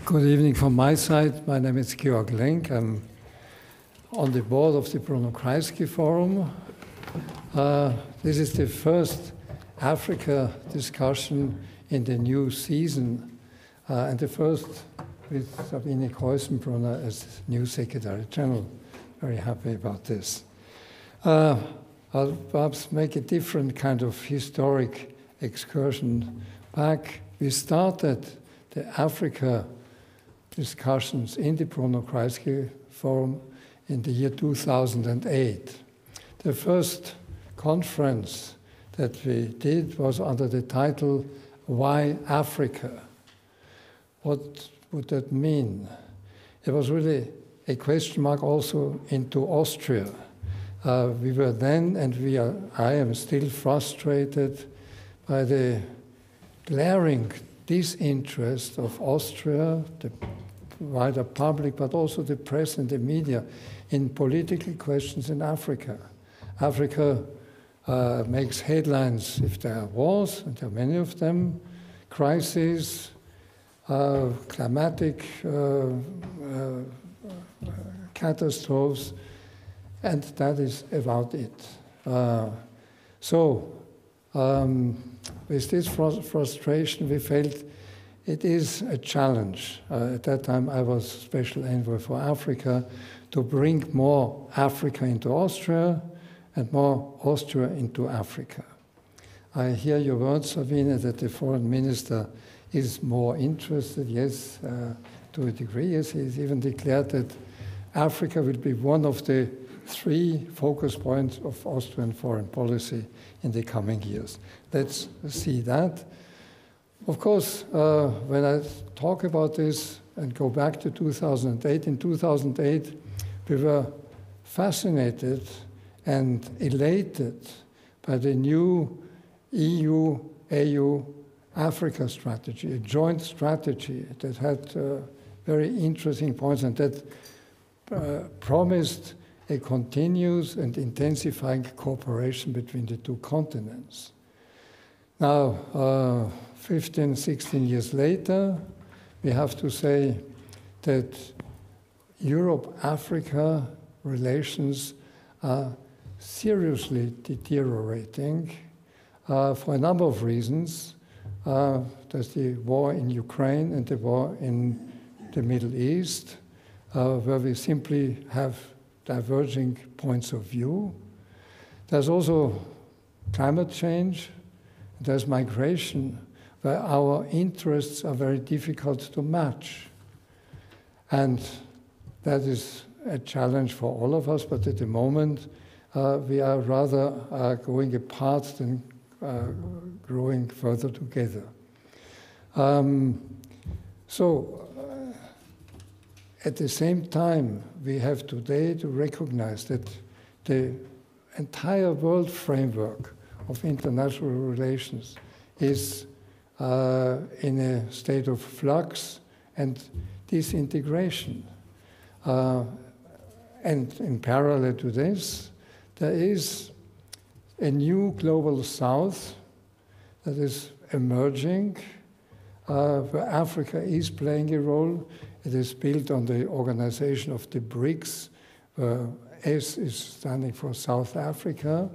Good evening from my side. My name is Georg Lenk. I'm on the board of the Bruno Kreisky Forum. This is the first Africa discussion in the new season, and the first with Irene Horejs as new Secretary General. Very happy about this. I'll perhaps make a different kind of historic excursion back. We started the Africa discussions in the Bruno Kreisky Forum in the year 2008. The first conference that we did was under the title, Why Africa? What would that mean? It was really a question mark also into Austria. We were then, and I am still frustrated by the glaring disinterest of Austria, the wider public, but also the press and the media in political questions in Africa. Africa makes headlines if there are wars, and there are many of them, crises, climatic catastrophes, and that is about it. With this frustration, we felt it is a challenge. At that time, I was Special Envoy for Africa, to bring more Africa into Austria and more Austria into Africa. I hear your words, Sabine, that the foreign minister is more interested. Yes, to a degree. Yes, he's even declared that Africa will be one of the 3 focus points of Austrian foreign policy in the coming years. Let's see that. Of course, when I talk about this and go back to 2008, in 2008, we were fascinated and elated by the new EU-AU Africa strategy, a joint strategy that had very interesting points and that promised a continuous and intensifying cooperation between the 2 continents. Now, 15, 16 years later, we have to say that Europe-Africa relations are seriously deteriorating for a number of reasons. There's the war in Ukraine and the war in the Middle East, where we simply have diverging points of view. There's also climate change. There's migration, where our interests are very difficult to match. And that is a challenge for all of us, but at the moment, we are rather going apart than growing further together. At the same time, we have today to recognize that the entire world framework of international relations is in a state of flux and disintegration. And in parallel to this, there is a new global south that is emerging, where Africa is playing a role. It is built on the organization of the BRICS, where S is standing for South Africa.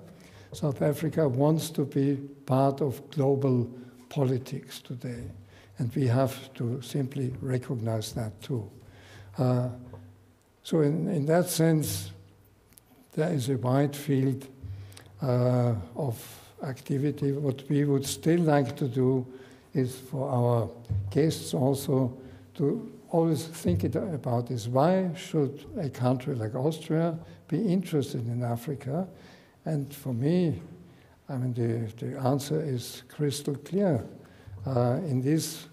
South Africa wants to be part of global politics today, and we have to simply recognize that too. So in that sense, there is a wide field of activity. What we would still like to do is for our guests also to always think about is why should a country like Austria be interested in Africa? And for me, I mean, the answer is crystal clear. In this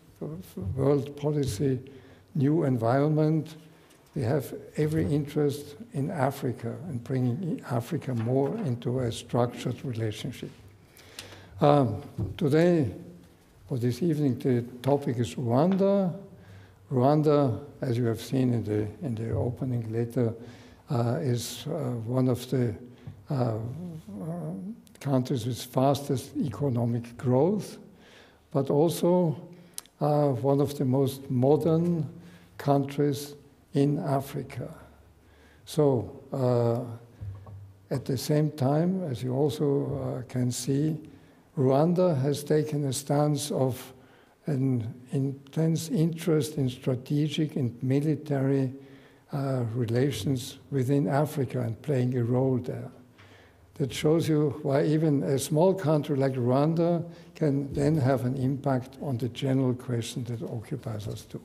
world policy new environment, we have every interest in Africa and bringing Africa more into a structured relationship. Today, or this evening, the topic is Rwanda. Rwanda, as you have seen in the opening letter, is one of the countries with fastest economic growth, but also one of the most modern countries in Africa. So at the same time, as you also can see, Rwanda has taken a stance of an intense interest in strategic and military relations within Africa and playing a role there. That shows you why even a small country like Rwanda can then have an impact on the general question that occupies us too.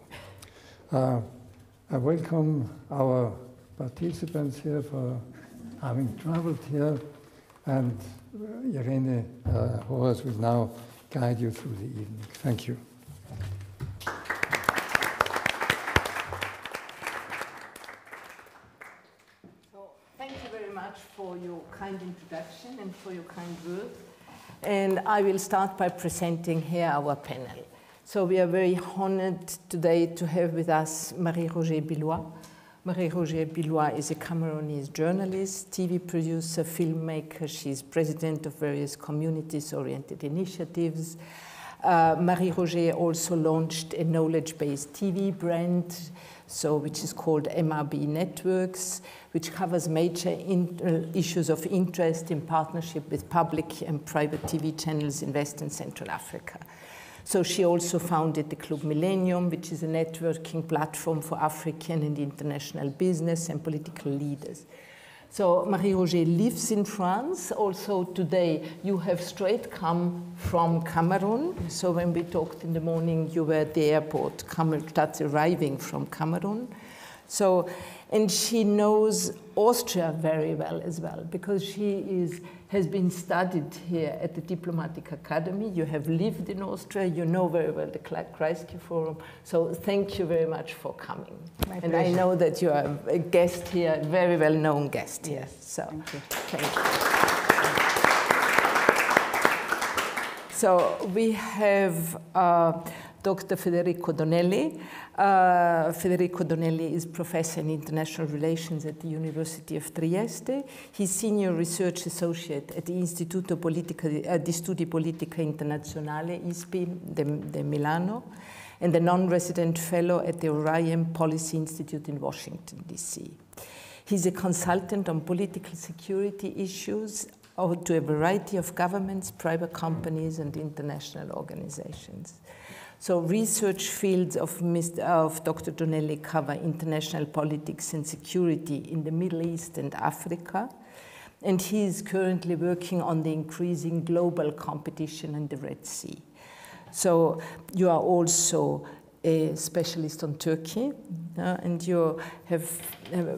I welcome our participants here for having traveled here, and Irene Horejs will now guide you through the evening. Thank you. Thank you very much for your kind introduction and for your kind words. And I will start by presenting here our panel. So we are very honored today to have with us Marie-Roger Biloa. Marie-Roger Biloa is a Cameroonese journalist, TV producer, filmmaker. She's president of various communities-oriented initiatives. Marie-Roger also launched a knowledge-based TV brand, which is called MRB Networks, which covers major issues of interest in partnership with public and private TV channels in West and Central Africa. So she also founded the Club Millennium, which is a networking platform for African and international business and political leaders. So Marie-Roger lives in France. Also today, you have straight come from Cameroon. So when we talked in the morning, you were at the airport, just arriving from Cameroon. So, and she knows Austria very well as well, because she has been studied here at the Diplomatic Academy. You have lived in Austria. You know very well the Kreisky Forum. So thank you very much for coming. My and pleasure. I know that you are a guest here, a very well-known guest here. Yes. So Thank you. Thank you. So we have Dr. Federico Donelli. Federico Donelli is professor in international relations at the University of Trieste. He's senior research associate at the Istituto di Studi Politica Internazionale, ISPI, de Milano, and a non-resident fellow at the Orion Policy Institute in Washington, D.C. He's a consultant on political security issues to a variety of governments, private companies, and international organizations. So research fields of Dr. Donelli cover international politics and security in the Middle East and Africa. And he is currently working on the increasing global competition in the Red Sea. So you are also a specialist on Turkey, and you have,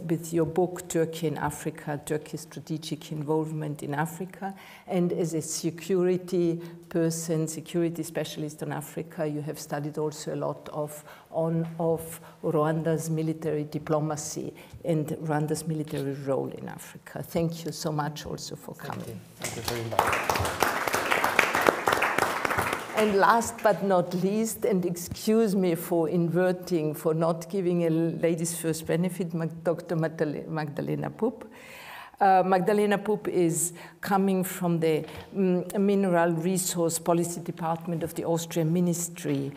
with your book, Turkey in Africa, Turkey's Strategic Involvement in Africa, and as a security person, security specialist on Africa, you have studied also a lot of Rwanda's military diplomacy and Rwanda's military role in Africa. Thank you so much also for coming. Thank you very much. And last but not least, and excuse me for inverting, for not giving a ladies first benefit, Dr. Magdalena Pupp. Magdalena Pupp is coming from the Mineral Resource Policy Department of the Austrian Ministry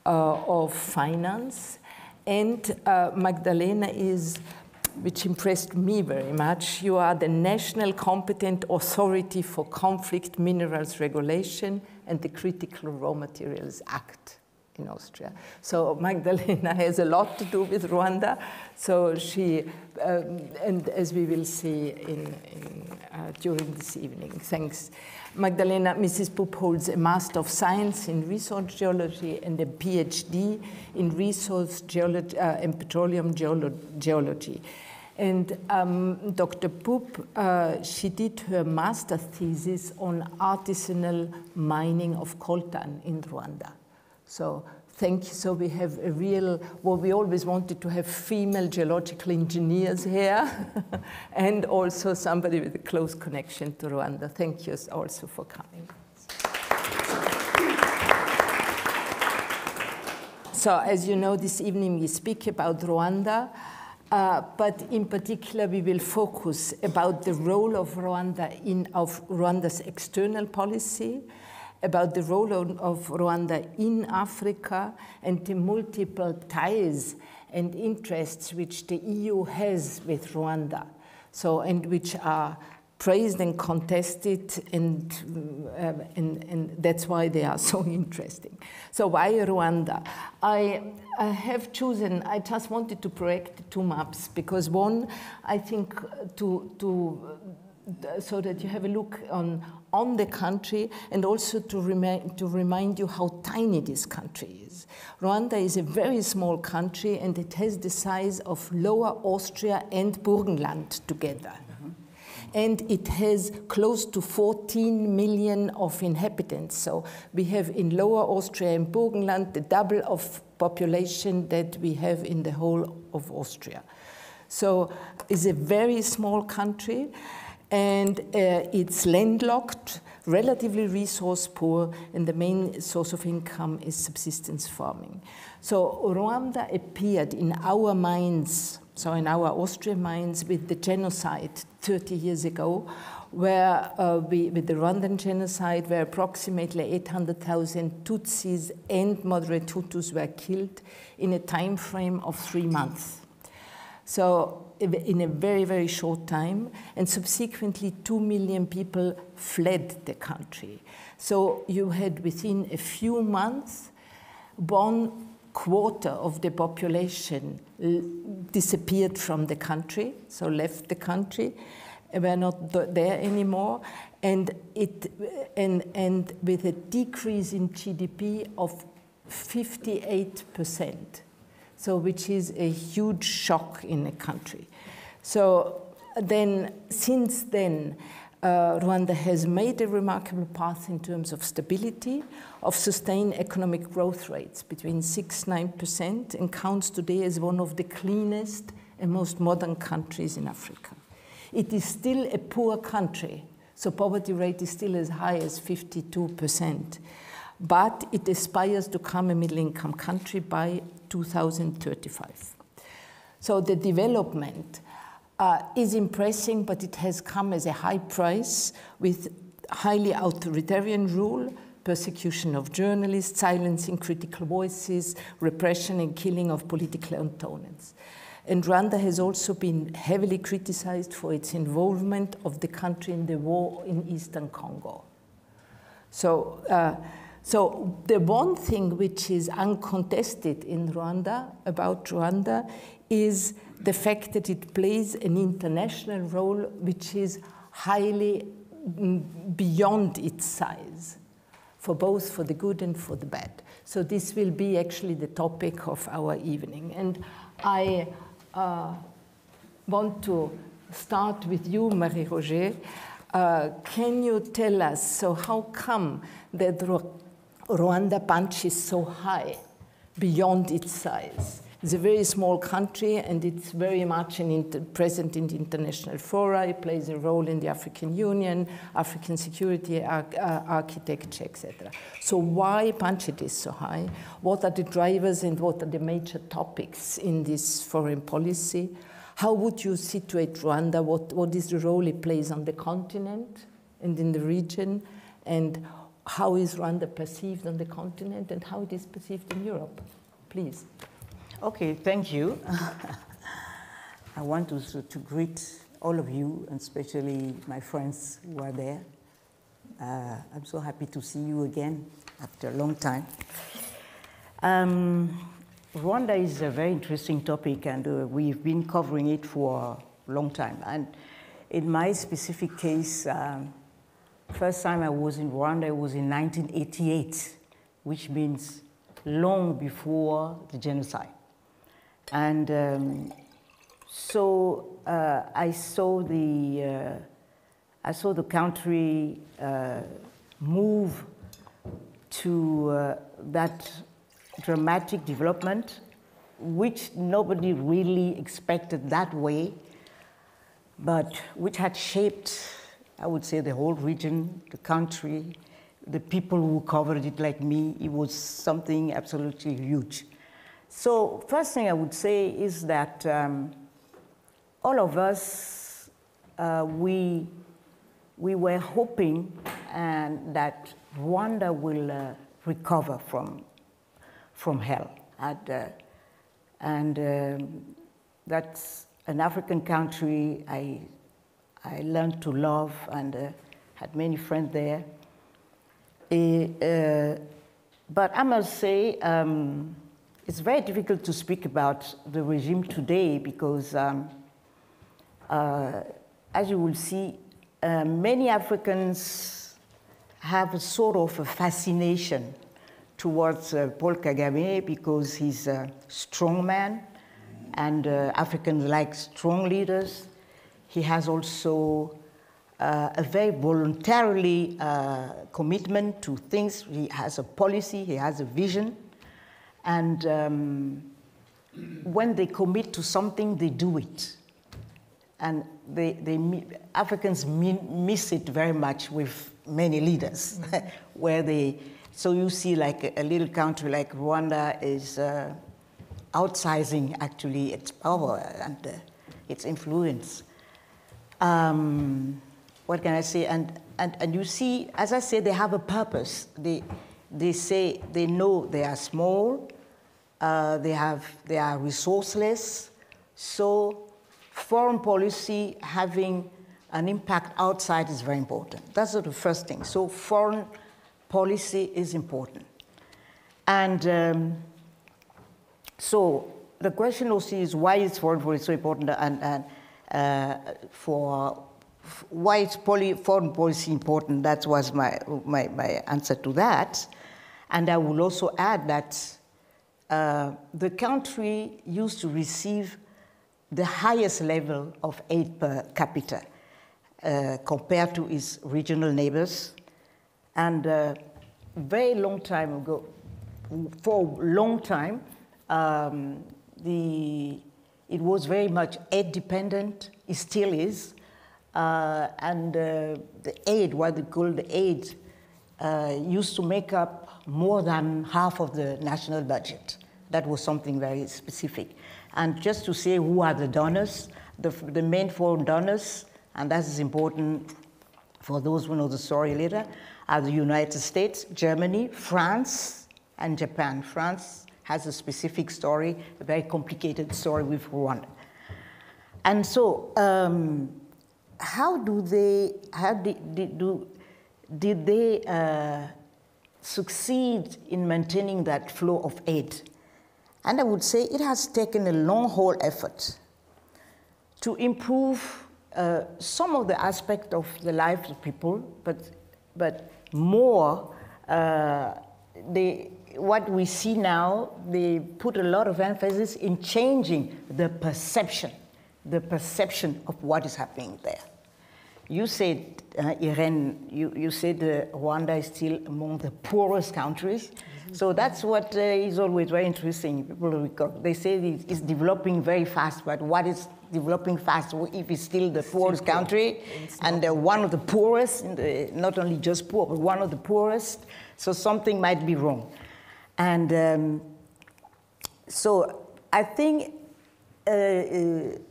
of Finance. And Magdalena is, which impressed me very much, you are the National Competent Authority for Conflict Minerals Regulation and the Critical Raw Materials Act in Austria. So Magdalena has a lot to do with Rwanda. So she, and as we will see during this evening, thanks. Magdalena, Mrs. Pupp holds a Master of Science in Resource Geology and a PhD in Resource Geology and Petroleum Geology. And Dr. Pupp, she did her master thesis on artisanal mining of coltan in Rwanda. So thank you. So we have a real, well, we always wanted to have female geological engineers here and also somebody with a close connection to Rwanda. Thank you also for coming. So as you know, this evening we speak about Rwanda. But in particular, we will focus about the role of Rwanda of Rwanda's external policy about the role of Rwanda in Africa and the multiple ties and interests which the EU has with Rwanda, so, and which are praised and contested, and that's why they are so interesting. So why Rwanda? I have chosen, I just wanted to project two maps, because one, I think, so that you have a look on the country, and also to remind you how tiny this country is. Rwanda is a very small country, and it has the size of Lower Austria and Burgenland together. And it has close to 14 million of inhabitants. So we have in Lower Austria and Burgenland the double of population that we have in the whole of Austria. So it's a very small country, and it's landlocked, relatively resource poor, and the main source of income is subsistence farming. So Rwanda appeared in our minds, so in our Austrian minds, with the genocide 30 years ago, where with the Rwandan genocide, where approximately 800,000 Tutsis and moderate Hutus were killed in a time frame of 3 months. So in a very, very short time, and subsequently 2 million people fled the country. So you had within a few months, 1/4 of the population disappeared from the country, so left the country, were not there anymore, and with a decrease in GDP of 58%. So which is a huge shock in a country. So then, since then, Rwanda has made a remarkable path in terms of stability, of sustained economic growth rates between 6–9%, and counts today as one of the cleanest and most modern countries in Africa. It is still a poor country, so poverty rate is still as high as 52%. But it aspires to become a middle-income country by 2035. So the development is impressive, but it has come as a high price, with highly authoritarian rule, persecution of journalists, silencing critical voices, repression and killing of political opponents. And Rwanda has also been heavily criticized for its involvement of the country in the war in Eastern Congo. So the one thing which is uncontested in Rwanda, about Rwanda, is the fact that it plays an international role which is highly beyond its size, for both for the good and for the bad. So this will be actually the topic of our evening. And I want to start with you, Marie Roger. Can you tell us, so how come that Rwanda punches so high beyond its size? It's a very small country, and it's very much present in the international fora. It plays a role in the African Union, African security architecture, etc. So why punch it is so high? What are the drivers and what are the major topics in this foreign policy? How would you situate Rwanda? What is the role it plays on the continent and in the region? And how is Rwanda perceived on the continent, and how it is perceived in Europe? Please. Okay, thank you. I want to greet all of you, and especially my friends who are there. I'm so happy to see you again after a long time. Rwanda is a very interesting topic, and we've been covering it for a long time. And in my specific case, first time I was in Rwanda was in 1988, which means long before the genocide. And so I saw the country move to that dramatic development, which nobody really expected that way, but which had shaped, I would say, the whole region, the country, the people who covered it like me. It was something absolutely huge. So first thing I would say is that all of us, we were hoping that Rwanda will recover from hell. That's an African country I learned to love and had many friends there. But I must say, it's very difficult to speak about the regime today because, as you will see, many Africans have a sort of a fascination towards Paul Kagame because he's a strong man, and Africans like strong leaders. He has also a very voluntarily commitment to things. He has a policy, he has a vision, and when they commit to something, they do it. And Africans miss it very much with many leaders, so you see like a little country like Rwanda is outsizing actually its power and its influence. What can I say? And you see, as I say, they have a purpose. They say they know they are small, they are resourceless, so foreign policy having an impact outside is very important. That's the first thing. So foreign policy is important. And so the question also is why is foreign policy so important, and why is foreign policy important? That was my answer to that. And I will also add that the country used to receive the highest level of aid per capita compared to its regional neighbors. And very long time ago, for a long time, it was very much aid dependent. It still is. And the aid, what they call the aid, used to make up more than half of the national budget. That was something very specific. And just to say who are the donors, the main foreign donors, and that is important for those who know the story later, are the United States, Germany, France, and Japan. France has a specific story, a very complicated story with Rwanda. And so, how did they succeed in maintaining that flow of aid? And I would say it has taken a long-haul effort to improve some of the aspects of the lives of people, but more, what we see now, they put a lot of emphasis in changing the perception of what is happening there. You said, Irene, you said Rwanda is still among the poorest countries. So that's what is always very interesting. They say it's developing very fast, but what is developing fast if it's still the poorest country and one of the poorest, not only just poor, but one of the poorest, so something might be wrong. And so I think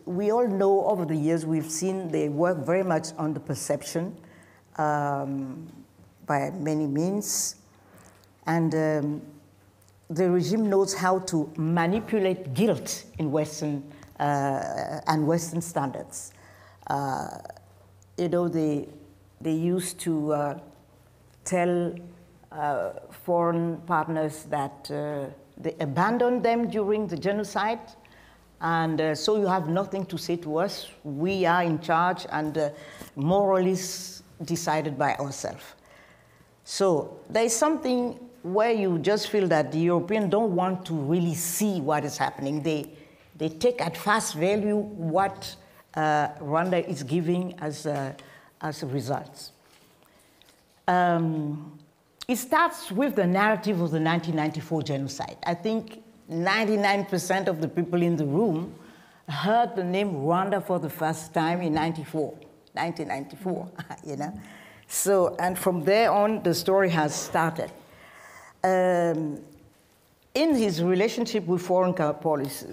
we all know over the years, we've seen they work very much on the perception by many means. And the regime knows how to manipulate guilt in Western and Western standards. You know, they used to tell foreign partners that they abandoned them during the genocide, and so you have nothing to say to us. We are in charge, and morally decided by ourselves. So there is something where you just feel that the Europeans don't want to really see what is happening. They take at face value what Rwanda is giving as results. It starts with the narrative of the 1994 genocide. I think 99% of the people in the room heard the name Rwanda for the first time in 1994, you know. So, and from there on, the story has started. In his relationship with foreign partners,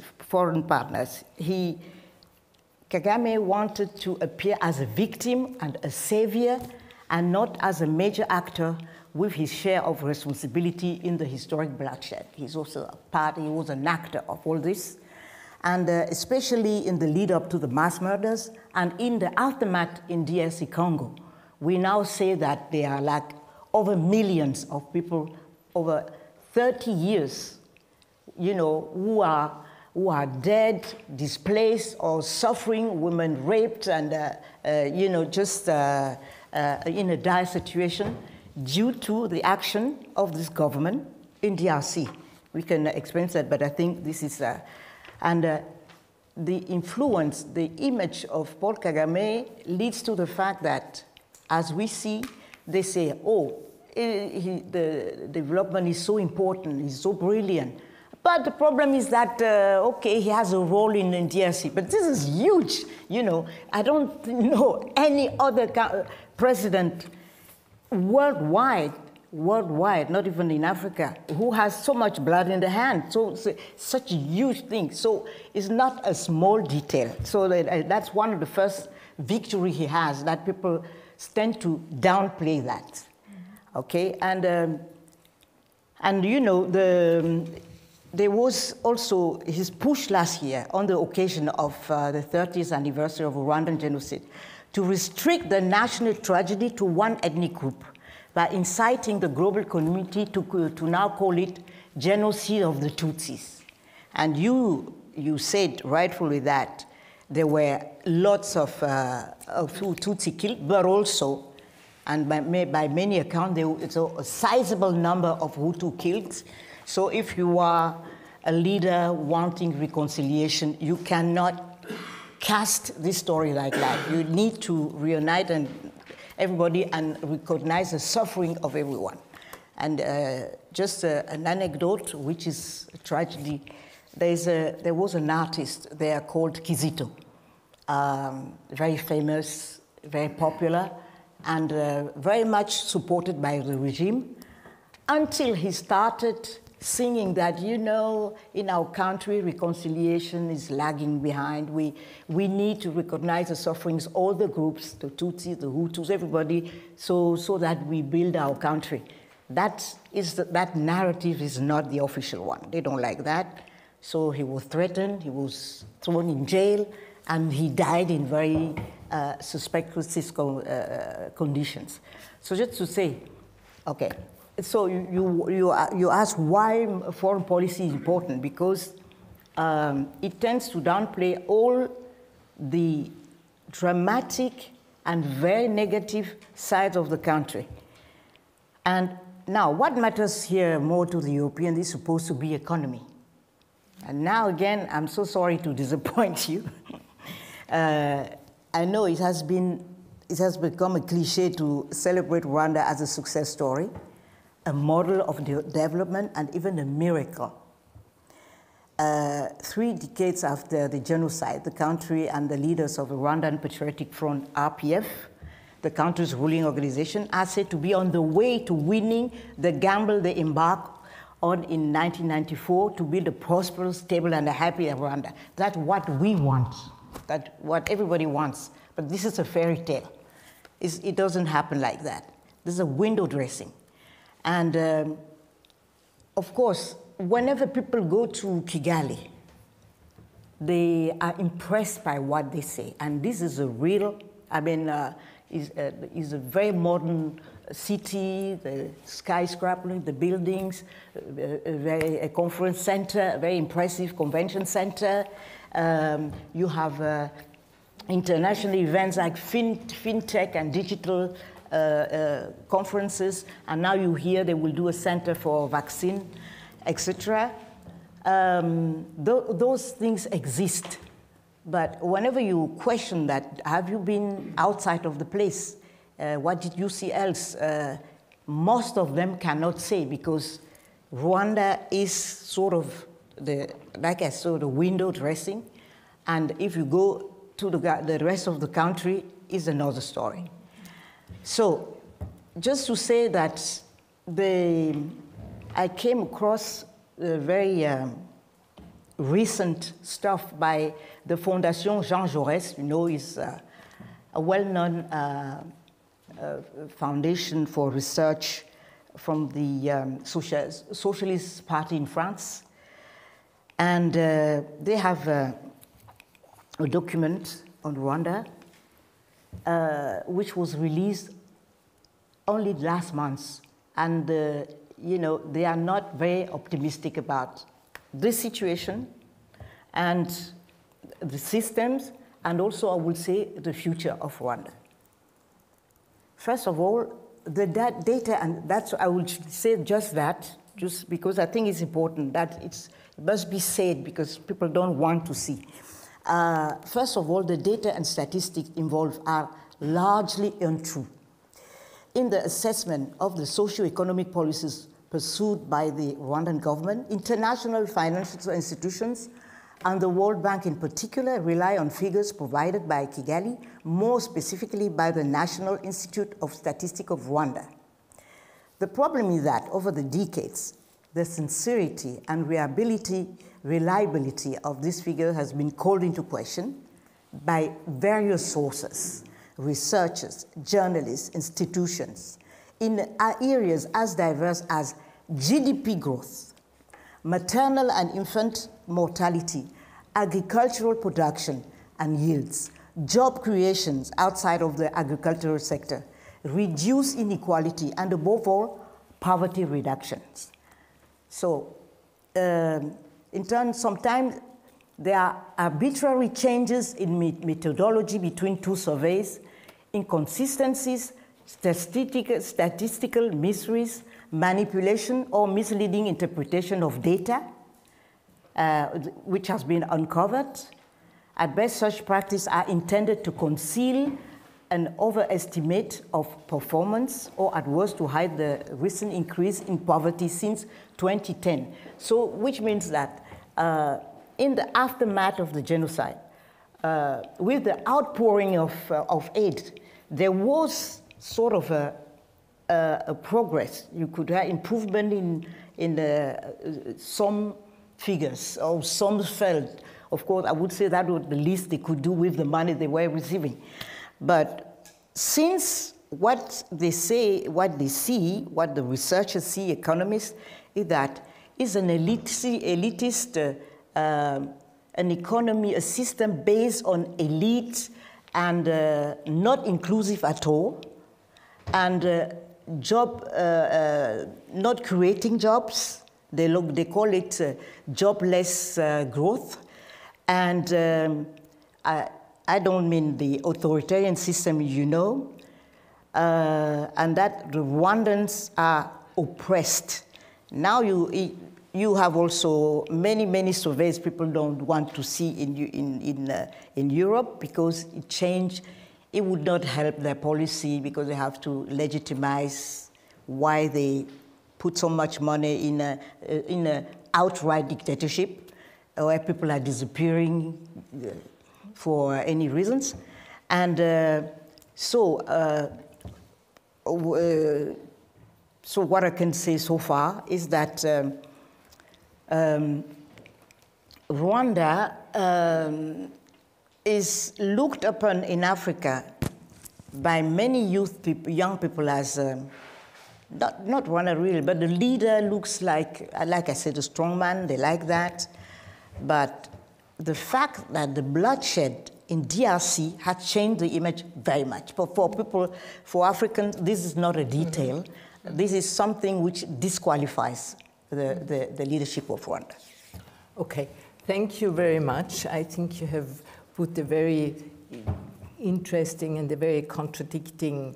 Kagame wanted to appear as a victim and a savior, and not as a major actor with his share of responsibility in the historic bloodshed. He's also a part, he was an actor of all this. And especially in the lead up to the mass murders and in the aftermath in DRC Congo, we now say that there are like over millions of people over 30 years, you know, who are dead, displaced, or suffering, women raped, and you know, just in a dire situation due to the action of this government in DRC. We can experience that, but I think this is, the influence, the image of Paul Kagame leads to the fact that, as we see, they say, oh, the development is so important, he's so brilliant. But the problem is that, okay, he has a role in DRC, but this is huge, you know. I don't know any other president worldwide, not even in Africa, who has so much blood in the hand. So it's such a huge thing. So it's not a small detail. So that's one of the first victory he has, that people tend to downplay that. Okay, and you know, there was also his push last year on the occasion of the 30th anniversary of Rwandan genocide to restrict the national tragedy to one ethnic group by inciting the global community to now call it genocide of the Tutsis. And you said rightfully that there were lots of Tutsi killed, but also, and by many accounts, it's a sizable number of Hutu killed. So if you are a leader wanting reconciliation, you cannot cast this story like that. You need to reunite everybody and recognize the suffering of everyone. And just an anecdote, which is a tragedy. There was an artist there called Kizito, very famous, very popular, and very much supported by the regime, until he started singing that, you know, in our country, reconciliation is lagging behind. We need to recognize the sufferings, all the groups, the Tutsis, the Hutus, everybody, so that we build our country. That narrative is not the official one. They don't like that. So he was threatened, he was thrown in jail, and he died in very suspicious conditions. So just to say, okay, so you ask why foreign policy is important, because it tends to downplay all the dramatic and very negative sides of the country. And now, what matters here more to the Europeans is supposed to be economy. And now again, I'm so sorry to disappoint you. I know it has become a cliche to celebrate Rwanda as a success story, a model of development, and even a miracle. 3 decades after the genocide, the country and the leaders of the Rwandan Patriotic Front, RPF, the country's ruling organization, are said to be on the way to winning the gamble they embarked on in 1994 to build a prosperous, stable, and a happy Rwanda. That's what we want. That's what everybody wants. But this is a fairy tale. It doesn't happen like that. This is a window dressing. And of course, whenever people go to Kigali, they are impressed by what they say. And this is a real, is a very modern city, the skyscraper, the buildings, a conference center, a very impressive convention center. You have international events like fintech and digital conferences, and now you hear they will do a center for vaccine, etc. Those things exist, but whenever you question that, have you been outside of the place? What did you see else? Most of them cannot say, because Rwanda is sort of like I saw, the window dressing, and if you go to the rest of the country, is another story. So, just to say that I came across a very recent stuff by the Fondation Jean Jaurès. You know, is a well-known foundation for research from the Socialist Party in France. And they have a document on Rwanda, which was released only last month. And, you know, they are not very optimistic about this situation and the systems, and also, I would say, the future of Rwanda. First of all, the data, and that's, I would say just that, just because I think it's important that it must be said because people don't want to see. First of all, the data and statistics involved are largely untrue. In the assessment of the socio-economic policies pursued by the Rwandan government, international financial institutions and the World Bank in particular rely on figures provided by Kigali, more specifically by the National Institute of Statistics of Rwanda. The problem is that over the decades, the sincerity and reliability of this figure has been called into question by various sources, researchers, journalists, institutions, in areas as diverse as GDP growth, maternal and infant mortality, agricultural production and yields, job creations outside of the agricultural sector, reduced inequality, and above all, poverty reductions. So, in turn, sometimes there are arbitrary changes in methodology between two surveys, inconsistencies, statistical mysteries, manipulation or misleading interpretation of data, which has been uncovered. At best, such practices are intended to conceal an overestimate of performance, or at worst to hide the recent increase in poverty since 2010. So, which means that in the aftermath of the genocide, with the outpouring of aid, there was sort of a progress. You could have improvement in some figures, or some felt. Of course, I would say that was the least they could do with the money they were receiving. But since what they say, what they see, what the researchers see, economists, is that it's an elitist an economy, a system based on elite and not inclusive at all, and not creating jobs. They call it jobless growth. And I don't mean the authoritarian system, you know, and that the Rwandans are oppressed. Now you have also many surveys people don't want to see in Europe, because it would not help their policy, because they have to legitimize why they put so much money in a outright dictatorship, where people are disappearing for any reasons. And so what I can say so far is that Rwanda is looked upon in Africa by many young people as not Rwanda really, but the leader looks like I said, a strong man. They like that, but the fact that the bloodshed in DRC has changed the image very much. But for Africans, this is not a detail. This is something which disqualifies the leadership of Rwanda. Okay, thank you very much. I think you have put a very interesting and a very contradicting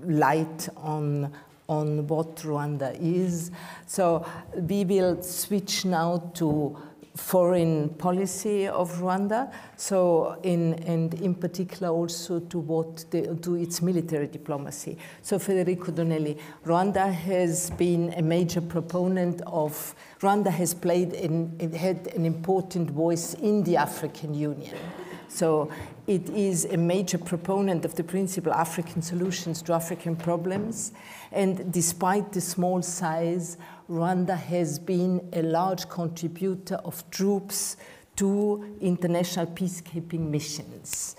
light on what Rwanda is. So we will switch now to foreign policy of Rwanda, so and in particular also to its military diplomacy. So Federico Donelli, Rwanda has been a major proponent of, Rwanda has had an important voice in the African Union. So it is a major proponent of the principle African solutions to African problems. And despite the small size, Rwanda has been a large contributor of troops to international peacekeeping missions.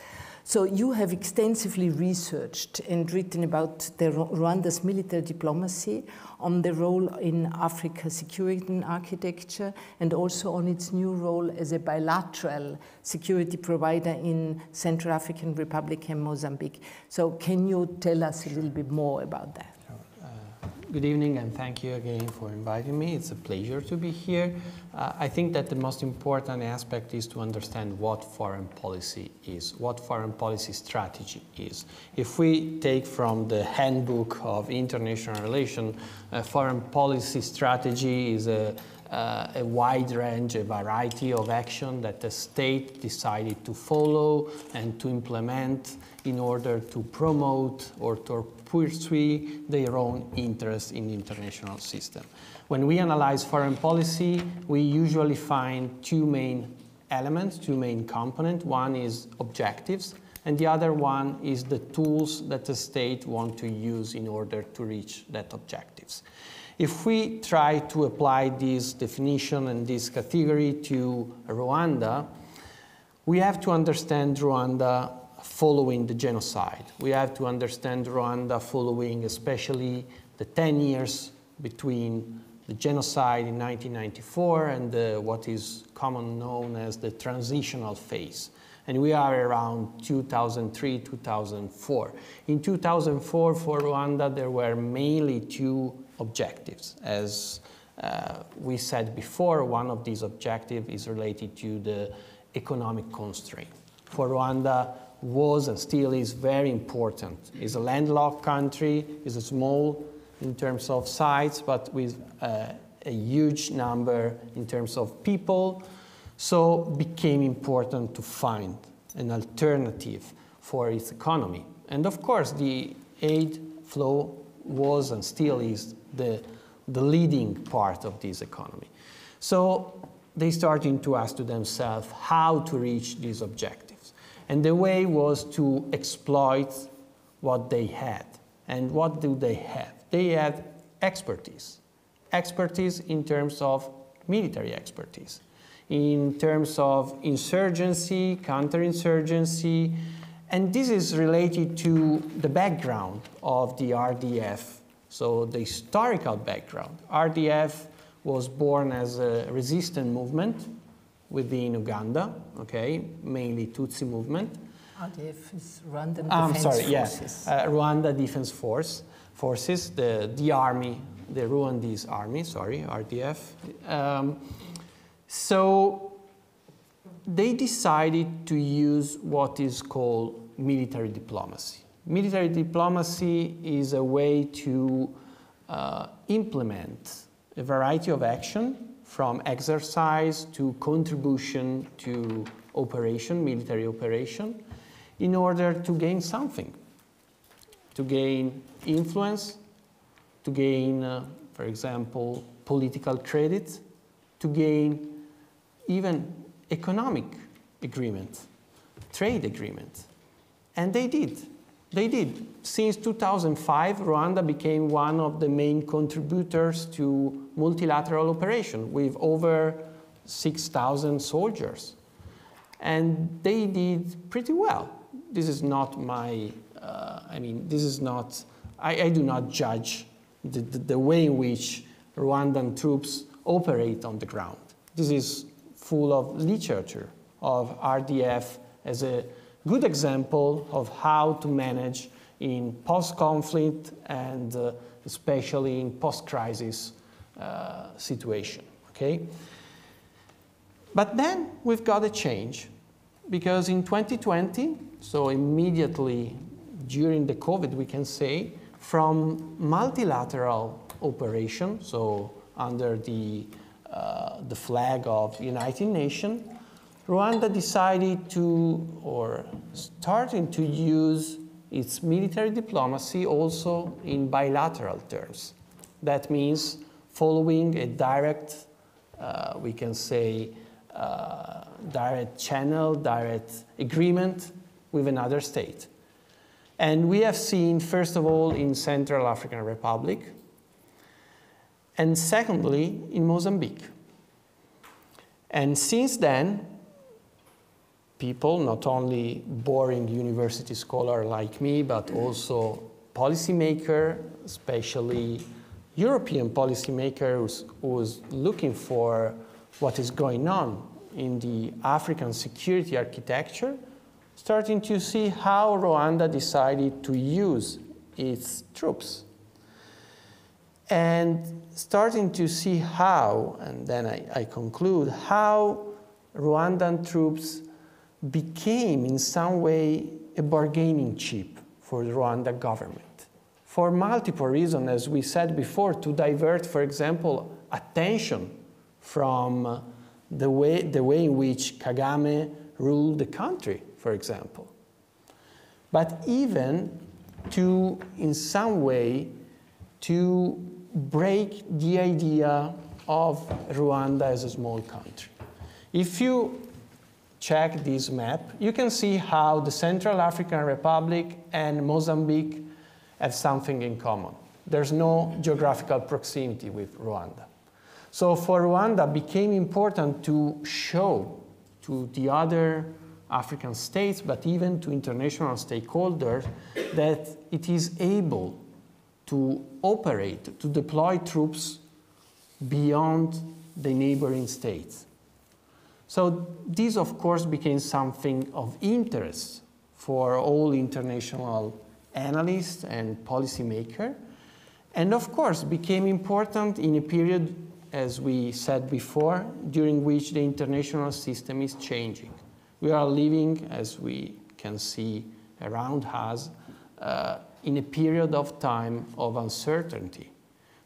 So you have extensively researched and written about Rwanda's military diplomacy, on the role in Africa's security and architecture, and also on its new role as a bilateral security provider in Central African Republic and Mozambique. So can you tell us a little bit more about that? Good evening, and thank you again for inviting me. It's a pleasure to be here. I think that the most important aspect is to understand what foreign policy is, what foreign policy strategy is. If we take from the handbook of international relations, foreign policy strategy is a wide range, a variety of action that the state decided to follow and to implement in order to promote or to pursue their own interests in the international system. When we analyze foreign policy, we usually find two main elements, two main components. One is objectives, and the other one is the tools that the state want to use in order to reach that objectives. If we try to apply this definition and this category to Rwanda, we have to understand Rwanda following the genocide. We have to understand Rwanda following especially the 10 years between the genocide in 1994 and what is commonly known as the transitional phase. And we are around 2003, 2004. In 2004, for Rwanda, there were mainly two objectives. As we said before, one of these objectives is related to the economic constraint. For Rwanda, was and still is very important. It's a landlocked country, it's small in terms of size, but with a huge number in terms of people. So it became important to find an alternative for its economy. And of course, the aid flow was and still is the leading part of this economy. So they started to ask to themselves how to reach these objectives. And the way was to exploit what they had. And what do they have? They had expertise. Expertise in terms of military expertise, in terms of insurgency, counterinsurgency, and this is related to the background of the RDF, so the historical background. RDF was born as a resistance movement within Uganda, okay, mainly Tutsi movement. RDF is Rwandan Defense Forces. Rwanda Defense Forces, the army, the Rwandese army, sorry, RDF. So they decided to use what is called military diplomacy. Military diplomacy is a way to implement a variety of action from exercise to contribution to operation, military operation, in order to gain something, to gain influence, to gain, for example, political credit, to gain even economic agreement, trade agreement. And they did. They did. Since 2005, Rwanda became one of the main contributors to multilateral operation with over 6,000 soldiers. And they did pretty well. This is not my, this is not, I do not judge the way in which Rwandan troops operate on the ground. This is full of literature of RDF as a good example of how to manage in post-conflict and especially in post-crisis situation, okay? But then we've got a change because in 2020, so immediately during the COVID, we can say, from multilateral operation, so under the flag of the United Nations, Rwanda decided to, or starting to use its military diplomacy also in bilateral terms. That means following a direct, we can say, direct channel, direct agreement with another state. And we have seen, first of all, in Central African Republic, and secondly, in Mozambique. And since then, people, not only boring university scholar like me, but also policymaker, especially European policymaker who's looking for what is going on in the African security architecture, starting to see how Rwanda decided to use its troops. And starting to see how, and then I conclude, how Rwandan troops became in some way a bargaining chip for the Rwanda government. For multiple reasons, as we said before, to divert, for example, attention from the way in which Kagame ruled the country, for example. But even to, in some way, to break the idea of Rwanda as a small country. If you check this map, you can see how the Central African Republic and Mozambique have something in common. There's no geographical proximity with Rwanda. So for Rwanda, it became important to show to the other African states, but even to international stakeholders, that it is able to operate, to deploy troops beyond the neighboring states. So this, of course, became something of interest for all international analysts and policymakers, and of course became important in a period, as we said before, during which the international system is changing. We are living, as we can see around us, in a period of time of uncertainty,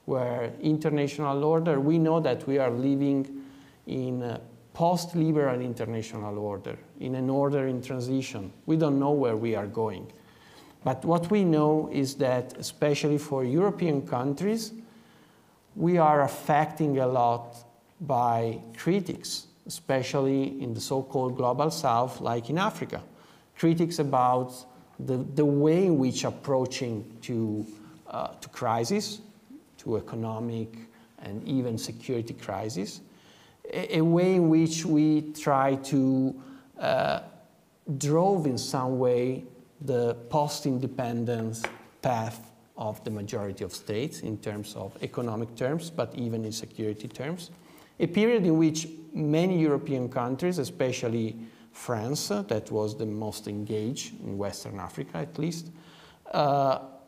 where international order, we know that we are living in a post-liberal international order, in an order in transition. We don't know where we are going. But what we know is that, especially for European countries, we are affecting a lot by critics, especially in the so-called global south, like in Africa. Critics about the way in which approaching to crisis, to economic and even security crisis, a way in which we try to drove in some way the post-independence path of the majority of states in terms of economic terms, but even in security terms. A period in which many European countries, especially France, that was the most engaged in Western Africa at least,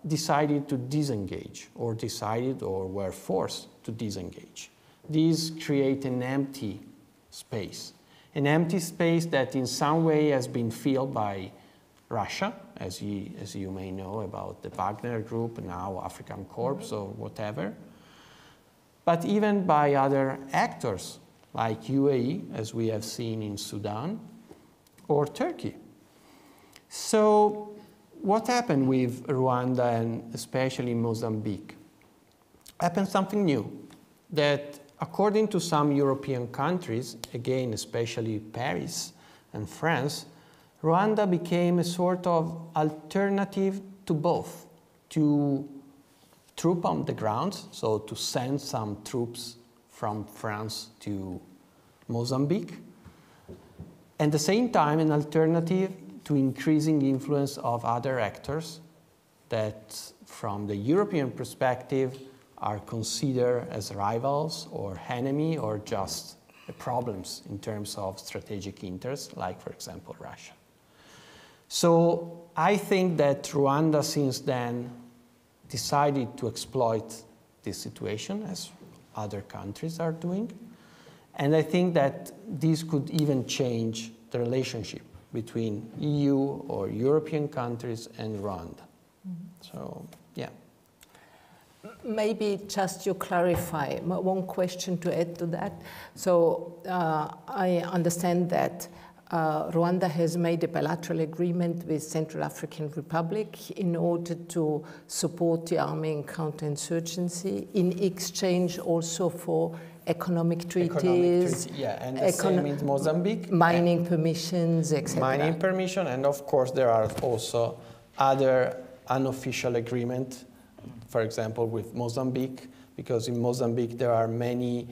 decided to disengage, or decided or were forced to disengage. These create an empty space that in some way has been filled by Russia, as you may know about the Wagner Group, now African Corps or whatever, but even by other actors like UAE, as we have seen in Sudan, or Turkey. So what happened with Rwanda and especially Mozambique? Happened something new, that according to some European countries, again, especially Paris and France, Rwanda became a sort of alternative to both, to troop on the ground, so to send some troops from France to Mozambique, and at the same time an alternative to increasing influence of other actors that from the European perspective are considered as rivals or enemy or just problems in terms of strategic interests, like for example Russia. So I think that Rwanda since then decided to exploit this situation as other countries are doing. And I think that this could even change the relationship between EU or European countries and Rwanda. So, yeah. Maybe just to clarify, one question to add to that. So I understand that Rwanda has made a bilateral agreement with Central African Republic in order to support the army in counterinsurgency, in exchange also for economic treaties. Yeah, and the same in Mozambique. Mining permissions, etc. Mining permission, and of course there are also other unofficial agreements, for example with Mozambique, because in Mozambique there are many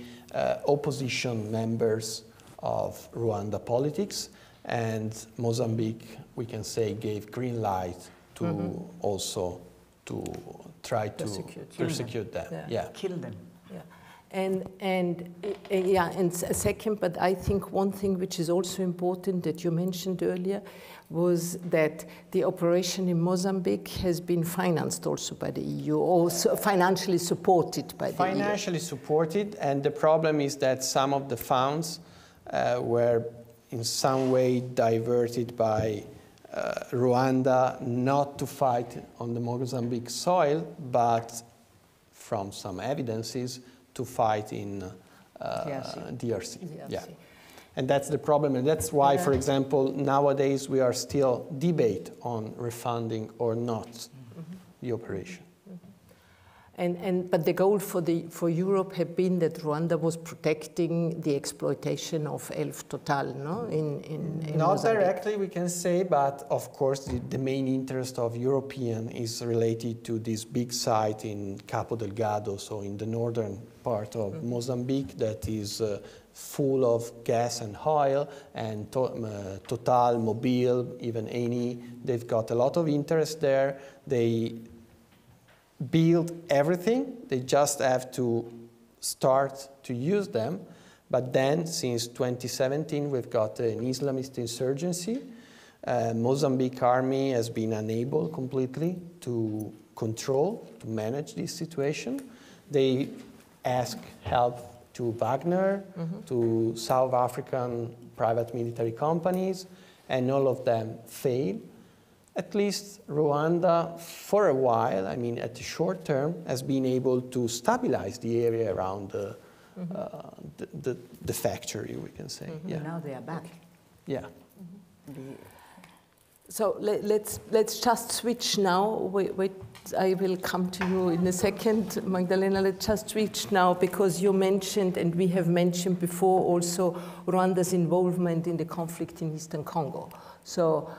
opposition members of Rwanda politics, And Mozambique, we can say, gave green light to also to try to persecute them. Yeah. Kill them. Yeah. And second, but I think one thing which is also important that you mentioned earlier was that the operation in Mozambique has been financed also by the EU, also financially supported by the EU. Financially supported, and the problem is that some of the funds were in some way diverted by Rwanda, not to fight on the Mozambique soil, but from some evidences to fight in DRC. Yeah. And that's the problem, and that's why, for example, nowadays we are still debate on refunding or not the operation. But the goal for Europe had been that Rwanda was protecting the exploitation of Elf Total, no? In Not Mozambique. directly, we can say, but of course the main interest of European is related to this big site in Cabo Delgado, so in the northern part of Mozambique, that is full of gas and oil, and Total, Mobil, even Eni, they've got a lot of interest there. They build everything, they just have to start to use them. But then, since 2017, we've got an Islamist insurgency. Mozambique army has been unable completely to control, to manage this situation. They ask help to Wagner, to South African private military companies, and all of them fail. At least Rwanda, for a while, I mean at the short term, has been able to stabilize the area around the factory, we can say. Yeah. Now they are back. Yeah. So let's just switch now. Wait, I will come to you in a second, Magdalena. Let's just switch now, because you mentioned, and we have mentioned before also, Rwanda's involvement in the conflict in Eastern Congo. So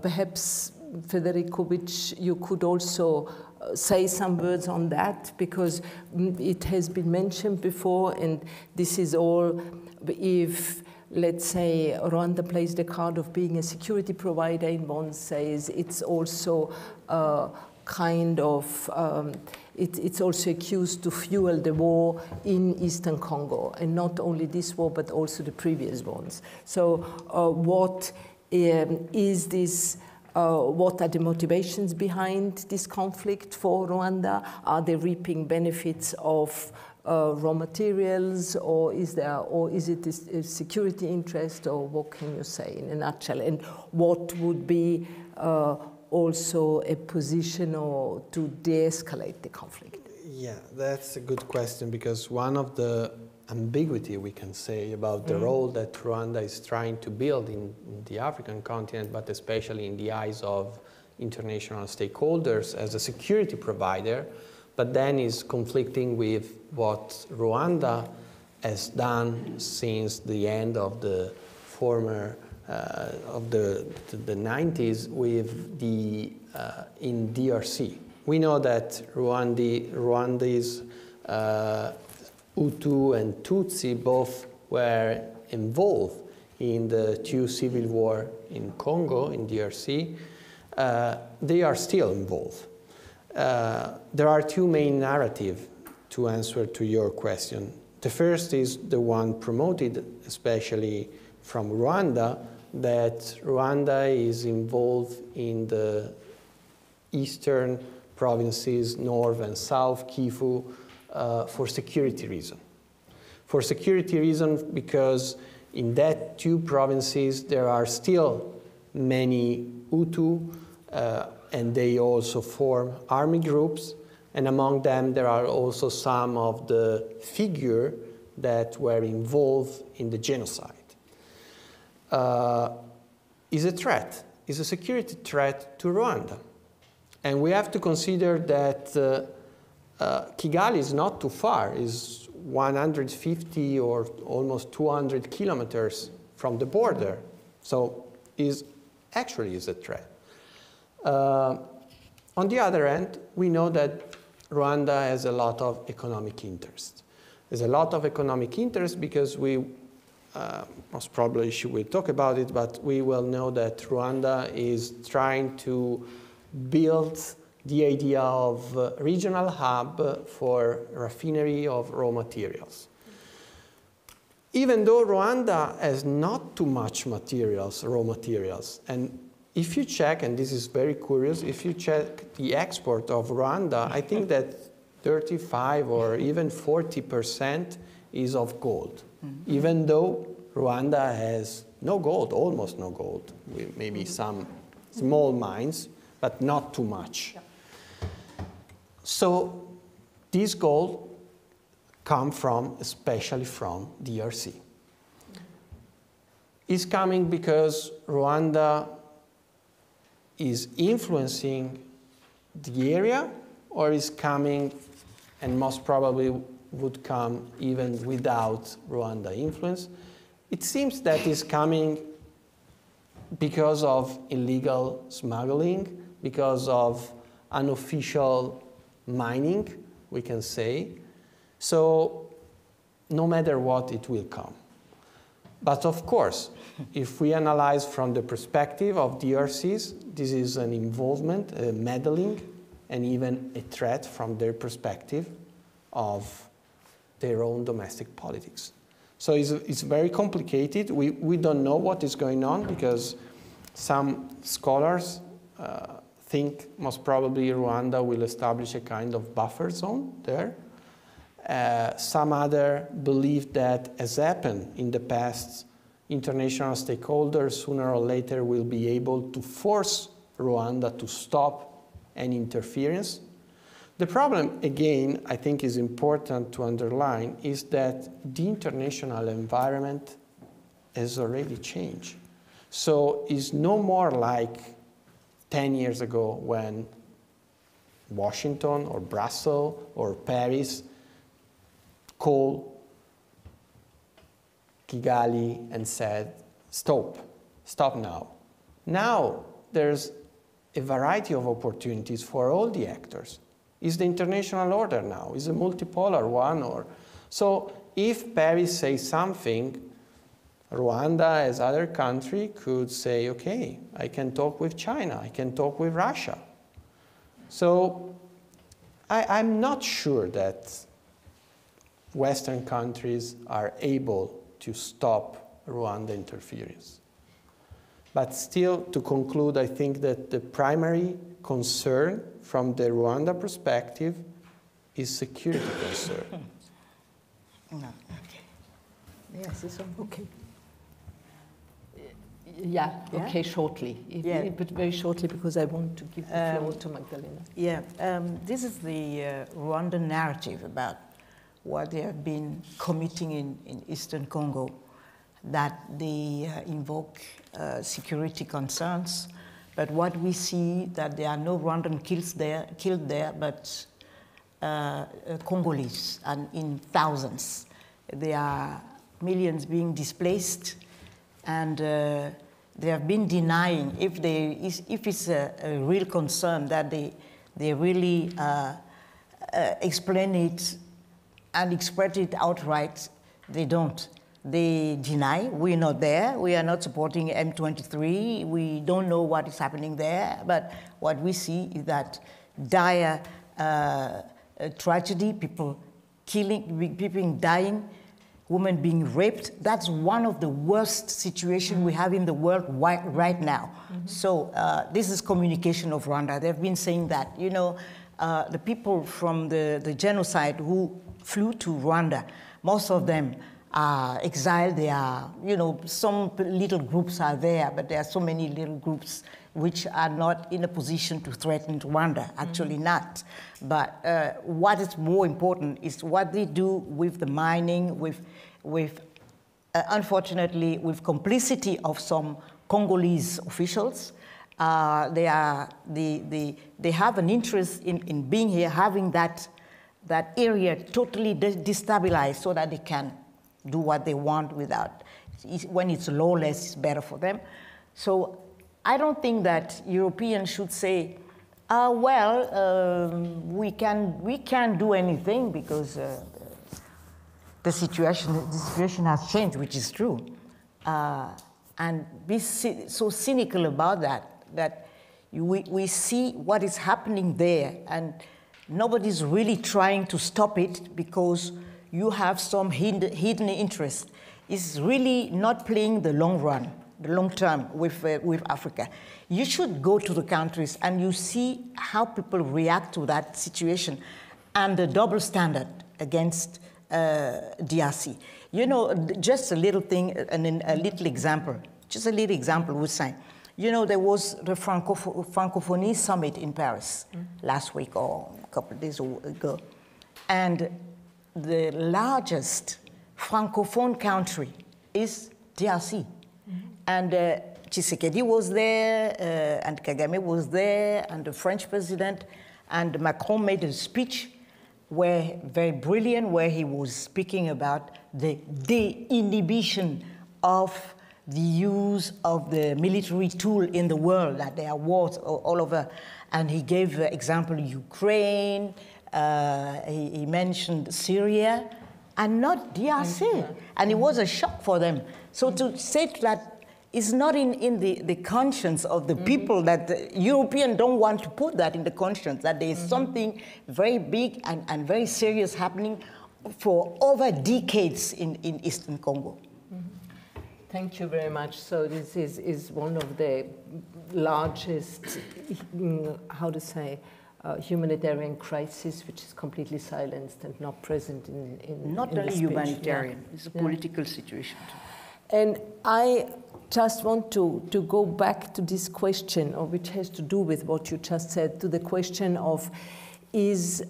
perhaps, Federico, which you could also say some words on that, because it has been mentioned before, and this is all if, let's say, Rwanda plays the card of being a security provider in one says, it's also kind of, it's also accused to fuel the war in Eastern Congo, and not only this war, but also the previous ones. So what is this? What are the motivations behind this conflict for Rwanda? Are they reaping benefits of raw materials, or is it a security interest, or what can you say in a nutshell? And what would be also a position or to de-escalate the conflict? Yeah, that's a good question, because one of the ambiguity we can say about the role that Rwanda is trying to build in the African continent, but especially in the eyes of international stakeholders as a security provider, but then is conflicting with what Rwanda has done since the end of the former of the 90s with the in DRC. We know that Rwandese Hutu and Tutsi both were involved in the two civil war in Congo, in DRC. They are still involved. There are two main narratives to answer to your question. The first is the one promoted, especially from Rwanda, that Rwanda is involved in the eastern provinces, North and South Kivu, for security reason. For security reason, because in that two provinces there are still many Hutu, and they also form army groups, and among them there are also some of the figures that were involved in the genocide. Is a threat, is a security threat to Rwanda. And we have to consider that Kigali is not too far, is 150 or almost 200 kilometers from the border, so actually is a threat. On the other hand, we know that Rwanda has a lot of economic interest. There's a lot of economic interest because we most probably she will talk about it, but we will know that Rwanda is trying to build the idea of a regional hub for refinery of raw materials. Even though Rwanda has not too much materials, raw materials, and if you check, and this is very curious, if you check the export of Rwanda, I think that 35 or even 40% is of gold, even though Rwanda has no gold, almost no gold, maybe some small mines, but not too much. So this gold come from, especially from DRC. It's coming because Rwanda is influencing the area, or is coming, and most probably would come even without Rwanda influence. It seems that it's coming because of illegal smuggling, because of unofficial mining, we can say. So no matter what, it will come. But of course, if we analyze from the perspective of DRCs, this is an involvement, a meddling, and even a threat from their perspective of their own domestic politics. So it's very complicated. We don't know what is going on because some scholars think most probably Rwanda will establish a kind of buffer zone there. Some other believe that, as happened in the past, international stakeholders sooner or later will be able to force Rwanda to stop any interference. The problem, again, I think is important to underline, is that the international environment has already changed. So it's no more like 10 years ago when Washington or Brussels or Paris called Kigali and said, stop now. Now there's a variety of opportunities for all the actors. It's the international order now, it's a multipolar one. So if Paris says something, Rwanda, as other country, could say, okay, I can talk with China, I can talk with Russia. So I'm not sure that Western countries are able to stop Rwanda interference. But still, to conclude, I think that the primary concern from the Rwanda perspective is security concern. No, okay. Yes, it's okay. Yeah, okay, shortly. But very shortly, because I want to give the floor to Magdalena. Yeah, this is the Rwandan narrative about what they have been committing in Eastern Congo, that they invoke security concerns. But what we see, that there are no Rwandan killed there, but Congolese, and in thousands. There are millions being displaced, and they have been denying, if it's a real concern, that they really explain it and express it outright. They don't. They deny, we're not there, we are not supporting M23, we don't know what is happening there, but what we see is that dire tragedy, people killing, people dying, women being raped. That's one of the worst situations we have in the world right now. Mm-hmm. So this is communication of Rwanda. They've been saying that, you know, the people from the genocide who flew to Rwanda, most of them are exiled. They are, you know, some little groups are there, but there are so many little groups which are not in a position to threaten Rwanda, actually not. But what is more important is what they do with the mining, with unfortunately, with complicity of some Congolese officials. They have an interest in being here, having that area totally destabilized so that they can do what they want without, when it's lawless, it's better for them. So I don't think that Europeans should say, we can't do anything because the situation has changed, which is true. And be so cynical about that we see what is happening there, and nobody's really trying to stop it because you have some hidden interest. It's really not playing the long run, the long term with Africa. You should go to the countries and you see how people react to that situation and the double standard against DRC. You know, just a little thing, and a little example, just a little example would say, you know, there was the Francophonie Summit in Paris last week or a couple of days ago. And the largest Francophone country is DRC. And Tshisekedi was there, and Kagame was there, and the French president, and Macron made a speech very brilliant, where he was speaking about the de-inhibition of the use of the military tool in the world, that there are wars all over. And he gave example Ukraine, he mentioned Syria, and not DRC. And it was a shock for them. So to say that it's not in the conscience of the people, that the Europeans don't want to put that in the conscience, that there is something very big and very serious happening for over decades in Eastern Congo. Thank you very much. So this is one of the largest, how to say, humanitarian crisis, which is completely silenced and not present in not in only the speech. humanitarian, it's a political situation too. And I just want to go back to this question, or which has to do with what you just said, to the question of is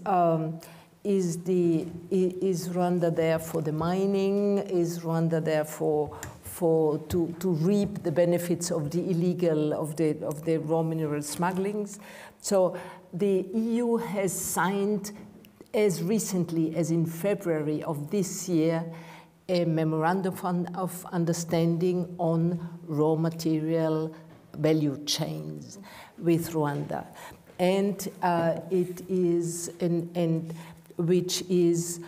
Rwanda there for the mining? Is Rwanda there to reap the benefits of the illegal, of the raw mineral smugglings? So the EU has signed, as recently as in February of this year, a memorandum of understanding on raw material value chains with Rwanda, and it is which is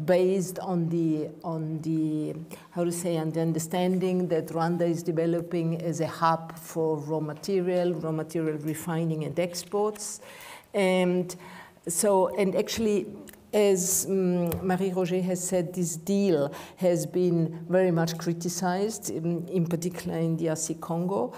based on the how to say, on the understanding that Rwanda is developing as a hub for raw material refining and exports, and so, and actually, as Marie Roger has said, this deal has been very much criticized, in particular in DRC Congo,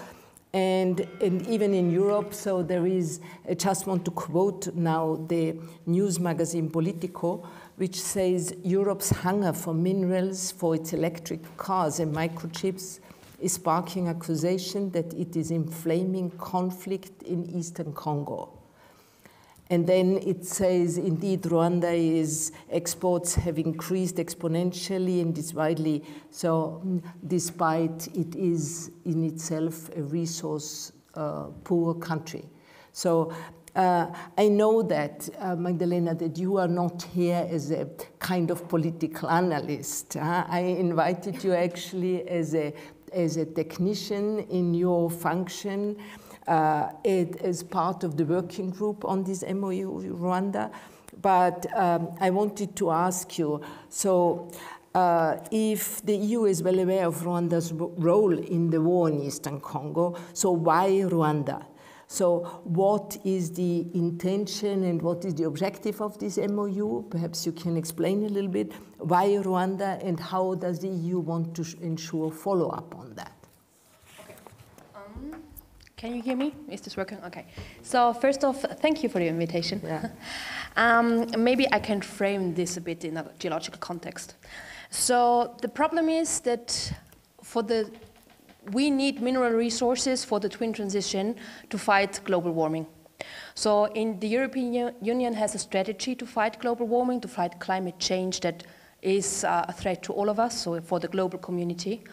and even in Europe. So there is, I just want to quote now the news magazine Politico, which says Europe's hunger for minerals for its electric cars and microchips is sparking accusation that it is inflaming conflict in Eastern Congo. And then it says, indeed, Rwanda's exports have increased exponentially and is widely, so despite it is in itself a resource poor country. So I know that, Magdalena, that you are not here as a kind of political analyst. I invited you actually as a technician in your function, as part of the working group on this MOU Rwanda. But I wanted to ask you, so if the EU is well aware of Rwanda's role in the war in Eastern Congo, so why Rwanda? So what is the intention and what is the objective of this MOU? Perhaps you can explain a little bit why Rwanda, and how does the EU want to ensure follow-up on that? Can you hear me? Is this working? Okay. So first off, thank you for the invitation. Yeah. Maybe I can frame this a bit in a geological context. So the problem is that we need mineral resources for the twin transition to fight global warming. So the European Union has a strategy to fight global warming, to fight climate change that is a threat to all of us, so for the global community.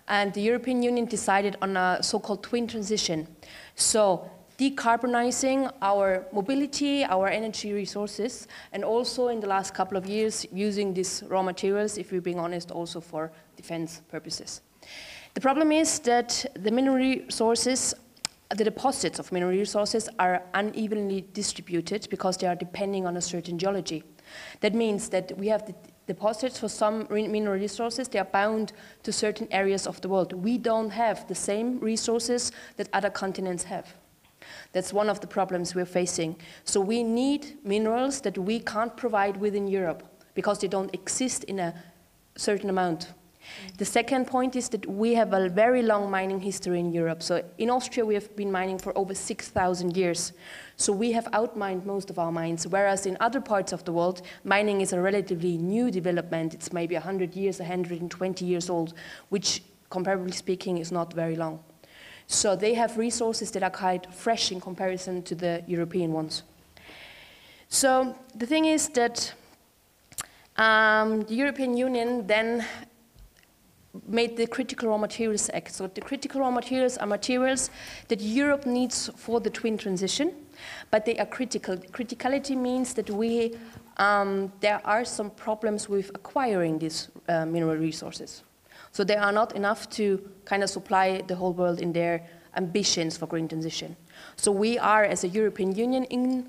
And the European Union decided on a so-called twin transition. So decarbonizing our mobility, our energy resources, and also in the last couple of years using these raw materials, if we're being honest, also for defense purposes. The problem is that the mineral resources, the deposits of mineral resources are unevenly distributed because they are depending on a certain geology. That means that we have the deposits for some mineral resources, they are bound to certain areas of the world. We don't have the same resources that other continents have. That's one of the problems we're facing. So we need minerals that we can't provide within Europe because they don't exist in a certain amount. The second point is that we have a very long mining history in Europe. So in Austria, we have been mining for over 6,000 years. So we have outmined most of our mines, whereas in other parts of the world, mining is a relatively new development. It's maybe 100 years, 120 years old, which, comparably speaking, is not very long. So they have resources that are quite fresh in comparison to the European ones. So the thing is that the European Union then made the Critical Raw Materials Act. So the critical raw materials are materials that Europe needs for the twin transition, but they are critical. Criticality means that there are some problems with acquiring these mineral resources. So they are not enough to kind of supply the whole world in their ambitions for green transition. So we are, as a European Union, in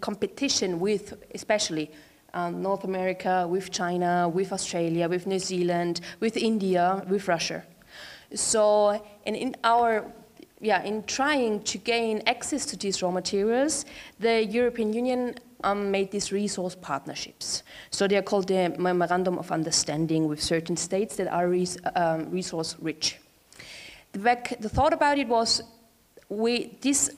competition with, especially, North America, with China, with Australia, with New Zealand, with India, with Russia. So, and in trying to gain access to these raw materials, the European Union made these resource partnerships. So they are called the Memorandum of Understanding with certain states that are resource rich. The thought about it was, this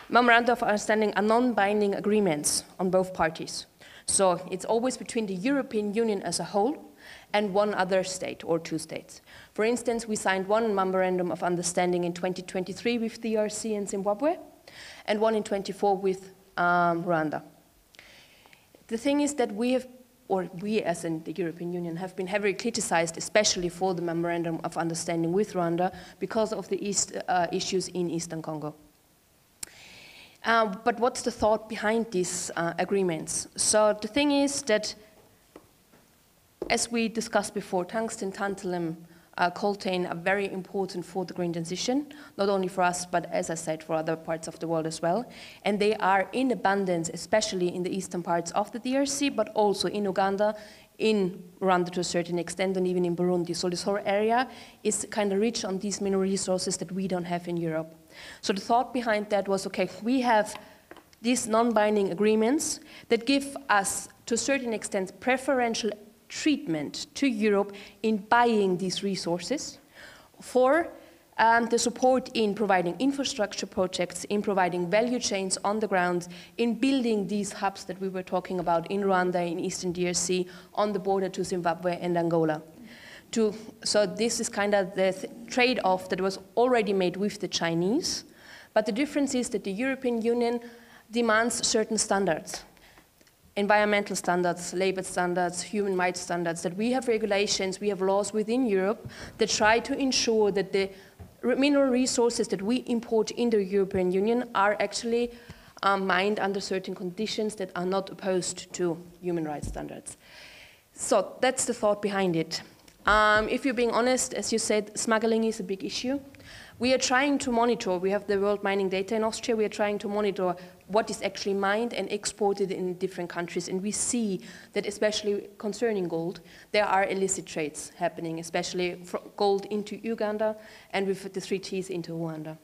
Memorandum of Understanding are non-binding agreements on both parties. So it's always between the European Union as a whole and one other state or two states. For instance, we signed one Memorandum of Understanding in 2023 with the DRC and Zimbabwe, and one in 2024 with Rwanda. The thing is that we as in the European Union, have been heavily criticized, especially for the Memorandum of Understanding with Rwanda, because of the issues in Eastern Congo. But what's the thought behind these agreements? So the thing is that, as we discussed before, tungsten, tantalum, coltan are very important for the green transition, not only for us, but as I said, for other parts of the world as well. And they are in abundance, especially in the eastern parts of the DRC, but also in Uganda, in Rwanda to a certain extent, and even in Burundi. So this whole area is kind of rich on these mineral resources that we don't have in Europe. So the thought behind that was, okay, we have these non-binding agreements that give us, to a certain extent, preferential treatment to Europe in buying these resources for the support in providing infrastructure projects, in providing value chains on the ground, in building these hubs that we were talking about in Rwanda, in Eastern DRC, on the border to Zimbabwe and Angola. So this is kind of the trade-off that was already made with the Chinese, but the difference is that the European Union demands certain standards. Environmental standards, labor standards, human rights standards, that we have regulations, we have laws within Europe that try to ensure that the mineral resources that we import in the European Union are actually mined under certain conditions that are not opposed to human rights standards. So that's the thought behind it. If you're being honest, as you said, smuggling is a big issue. We are trying to monitor, we have the world mining data in Austria, we are trying to monitor what is actually mined and exported in different countries. And we see that, especially concerning gold, there are illicit trades happening, especially from gold into Uganda and with the 3 Ts into Rwanda.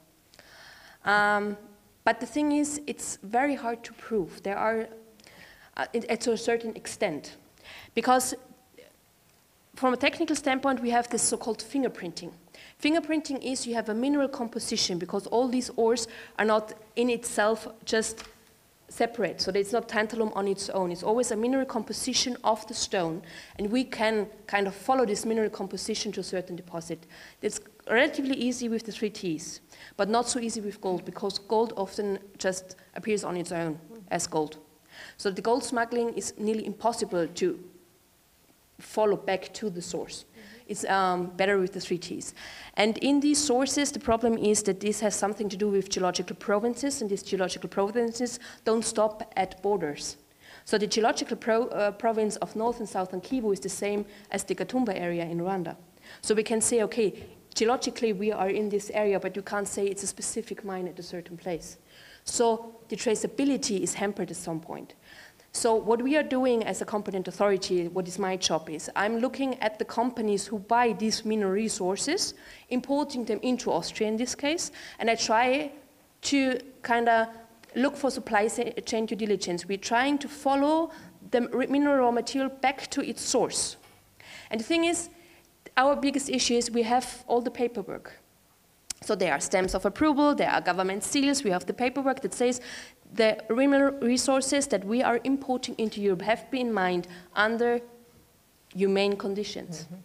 But the thing is, it's very hard to prove. There are, to a certain extent, because from a technical standpoint, we have this so-called fingerprinting. Fingerprinting is you have a mineral composition, because all these ores are not in itself just separate. So it's not tantalum on its own. It's always a mineral composition of the stone. And we can kind of follow this mineral composition to a certain deposit. It's relatively easy with the 3 Ts, but not so easy with gold, because gold often just appears on its own as gold. So the gold smuggling is nearly impossible to follow back to the source. It's better with the 3 Ts. And in these sources, the problem is that this has something to do with geological provinces, and these geological provinces don't stop at borders. So the geological province of North and Southern Kivu is the same as the Gatumba area in Rwanda. So we can say, okay, geologically we are in this area, but you can't say it's a specific mine at a certain place. So the traceability is hampered at some point. So what we are doing as a competent authority, what is my job is, I'm looking at the companies who buy these mineral resources, importing them into Austria in this case, and I try to kind of look for supply chain due diligence. We're trying to follow the mineral raw material back to its source. And the thing is, our biggest issue is we have all the paperwork. So there are stamps of approval, there are government seals, we have the paperwork that says the mineral resources that we are importing into Europe have been mined under humane conditions. Mm-hmm.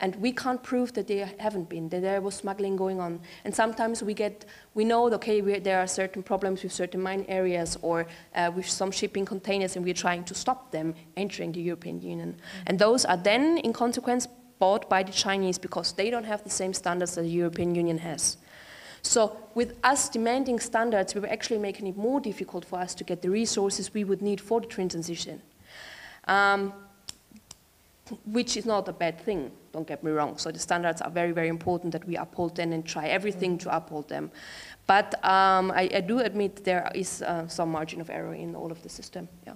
And we can't prove that they haven't been, that there was smuggling going on. And sometimes we know, okay, there are certain problems with certain mine areas or with some shipping containers, and we're trying to stop them entering the European Union. Mm-hmm. And those are then, in consequence, bought by the Chinese because they don't have the same standards that the European Union has. So with us demanding standards, we were actually making it more difficult for us to get the resources we would need for the transition. Which is not a bad thing, don't get me wrong. So the standards are very, very important that we uphold them and try everything to uphold them. But I do admit there is some margin of error in all of the system. Yeah.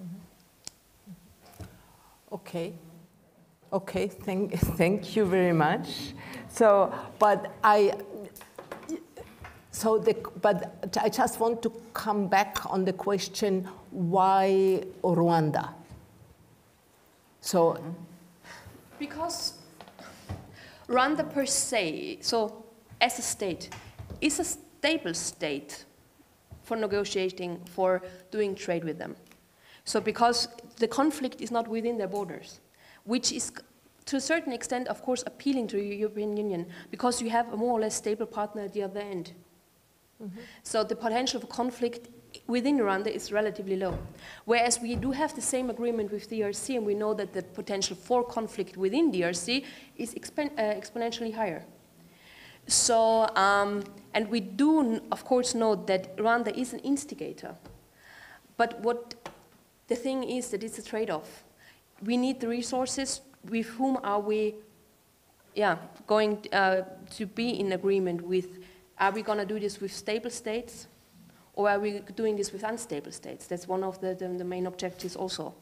Okay. Okay, thank you very much. So, but I just want to come back on the question, why Rwanda? So, because Rwanda per se, so as a state, is a stable state for negotiating, for doing trade with them. So because the conflict is not within their borders, which is to a certain extent, of course, appealing to the European Union because you have a more or less stable partner at the other end. Mm-hmm. So the potential for conflict within Rwanda is relatively low. Whereas we do have the same agreement with DRC, and we know that the potential for conflict within DRC is exponentially higher. So, and we do, of course, know that Rwanda is an instigator. But what the thing is that it's a trade-off. We need the resources. With whom are we going to be in agreement with? Are we going to do this with stable states, or are we doing this with unstable states? That's one of the main objectives also.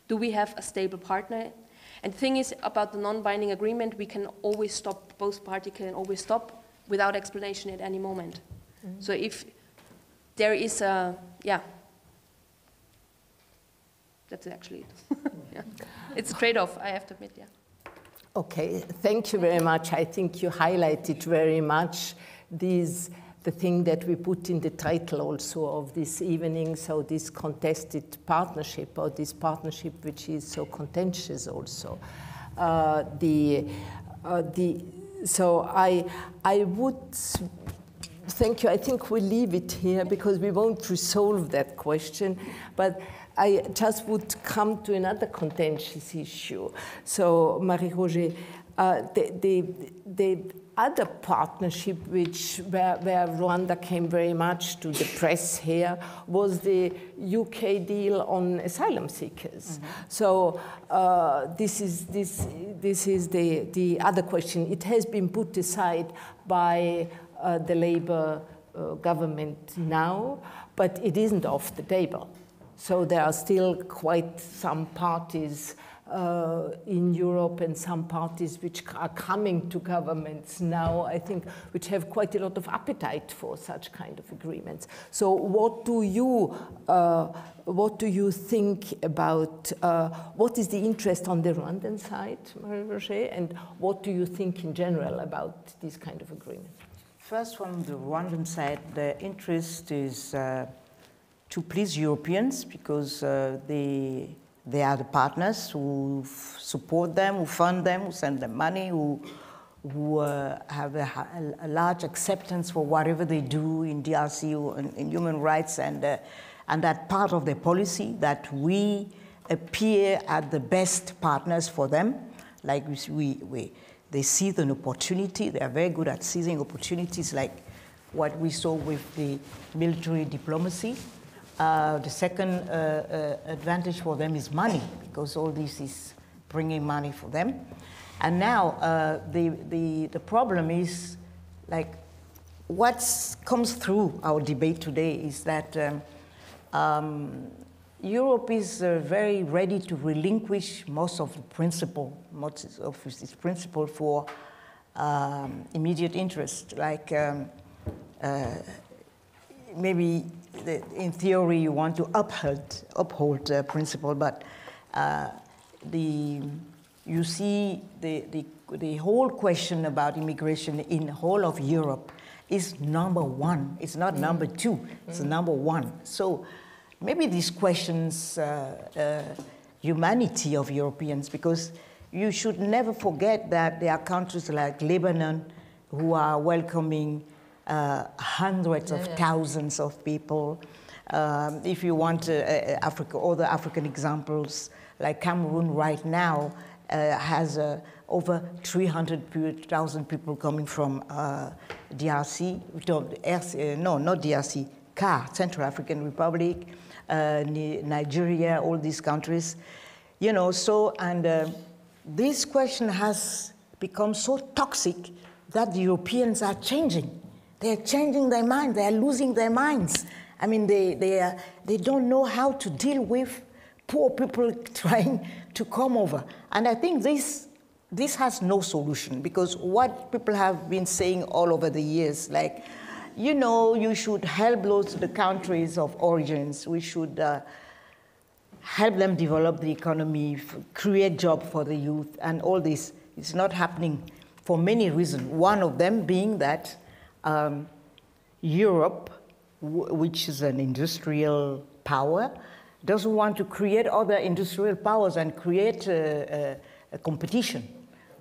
Do we have a stable partner? And the thing is, about the non-binding agreement, we can always stop, both parties can always stop without explanation at any moment. Mm-hmm. So if there is a, that's actually it. Yeah. It's a trade-off, I have to admit, yeah. Okay, thank you very much. I think you highlighted very much the thing that we put in the title also of this evening, so this contested partnership, or this partnership which is so contentious also. So I would thank you. I think we'll leave it here because we won't resolve that question, but I just would come to another contentious issue. So, Marie-Roger, the other partnership where Rwanda came very much to the press here was the UK deal on asylum seekers. Mm-hmm. So this is the other question. It has been put aside by the Labour government now, but it isn't off the table. So there are still quite some parties in Europe and some parties which are coming to governments now, I think, which have quite a lot of appetite for such kind of agreements. So what do you think about, what is the interest on the Rwandan side, Marie-Roger, and what do you think in general about these kind of agreements? First, from the Rwandan side, the interest is to please Europeans because they are the partners who support them, who fund them, who send them money, who have a large acceptance for whatever they do in DRC or in human rights, and that part of their policy that we appear as the best partners for them. Like they see an opportunity. They are very good at seizing opportunities, like what we saw with the military diplomacy. The second advantage for them is money, because all this is bringing money for them. And now the problem is, like, what comes through our debate today is that Europe is very ready to relinquish most of its principle for immediate interest, like maybe in theory you want to uphold principle, but you see the whole question about immigration in the whole of Europe is number one. It's not number two, it's number one. So maybe these questions humanity of Europeans, because you should never forget that there are countries like Lebanon who are welcoming hundreds of thousands of people. If you want other African examples, like Cameroon right now has over 300,000 people coming from DRC, no, not DRC, Central African Republic, Nigeria, all these countries. You know, so, and this question has become so toxic that the Europeans are changing. They're changing their minds, they're losing their minds. I mean, they don't know how to deal with poor people trying to come over. And I think this has no solution, because what people have been saying all over the years, like, you know, you should help the countries of origins. We should help them develop the economy, create jobs for the youth, and all this. It's not happening for many reasons. One of them being that Europe, which is an industrial power, doesn't want to create other industrial powers and create a competition.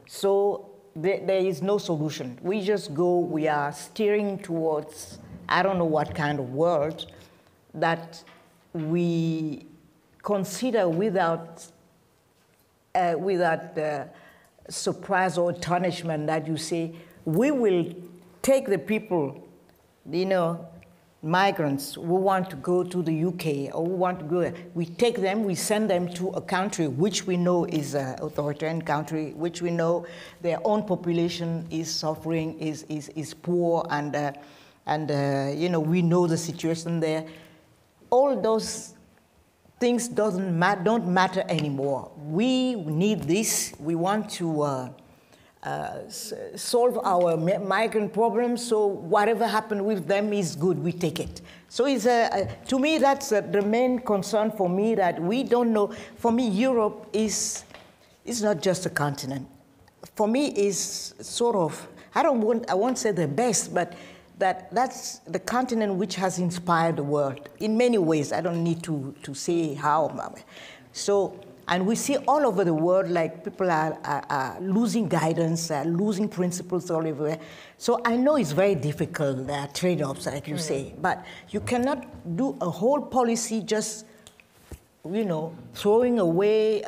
So there is no solution. We just we are steering towards, I don't know what kind of world that we consider without surprise or astonishment, that you say, we will take the people, you know, migrants who want to go to the UK or who want to go, we take them, we send them to a country which we know is an authoritarian country, which we know their own population is suffering, is poor, and you know, we know the situation there. All those things don't matter anymore. We need this. We want to solve our migrant problems, so whatever happened with them is good, we take it. So it's to me, that's the main concern for me, that we don't know. For me, Europe is not just a continent. For me, is sort of, I won't say the best, but that's the continent which has inspired the world in many ways. I don't need to say how. So, and we see all over the world, like, people are losing guidance, losing principles all everywhere. So I know it's very difficult, there are trade-offs, like you say, but you cannot do a whole policy just, you know, throwing away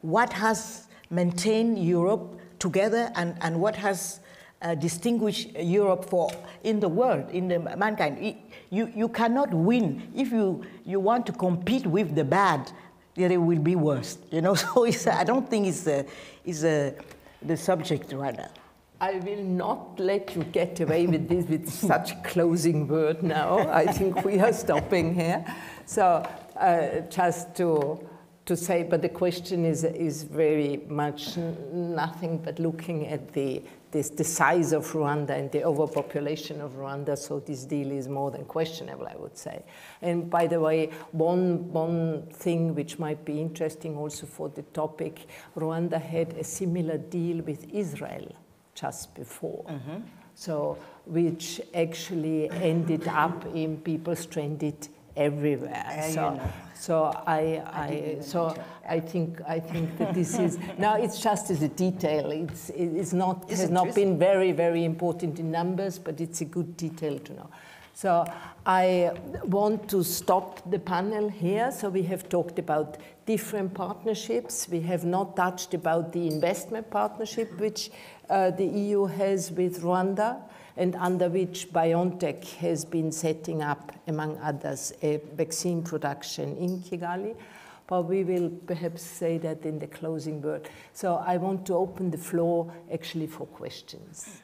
what has maintained Europe together and what has distinguished Europe in the world, in the mankind. You cannot win. If you want to compete with the bad, it will be worse, you know. So I don't think it's the subject right now. I will not let you get away with this with such a closing word now. I think we are stopping here. So just to say, but the question is very much nothing but looking at the size of Rwanda and the overpopulation of Rwanda, so this deal is more than questionable, I would say. And by the way, one thing which might be interesting also for the topic, Rwanda had a similar deal with Israel just before. So, which actually ended up in people stranded everywhere. So I think that this is now, it's just as a detail. It's not has not been very, very important in numbers, but it's a good detail to know. So I want to stop the panel here. So we have talked about different partnerships. We have not touched about the investment partnership which the EU has with Rwanda, and under which BioNTech has been setting up, among others, a vaccine production in Kigali. But we will perhaps say that in the closing word. So I want to open the floor actually for questions.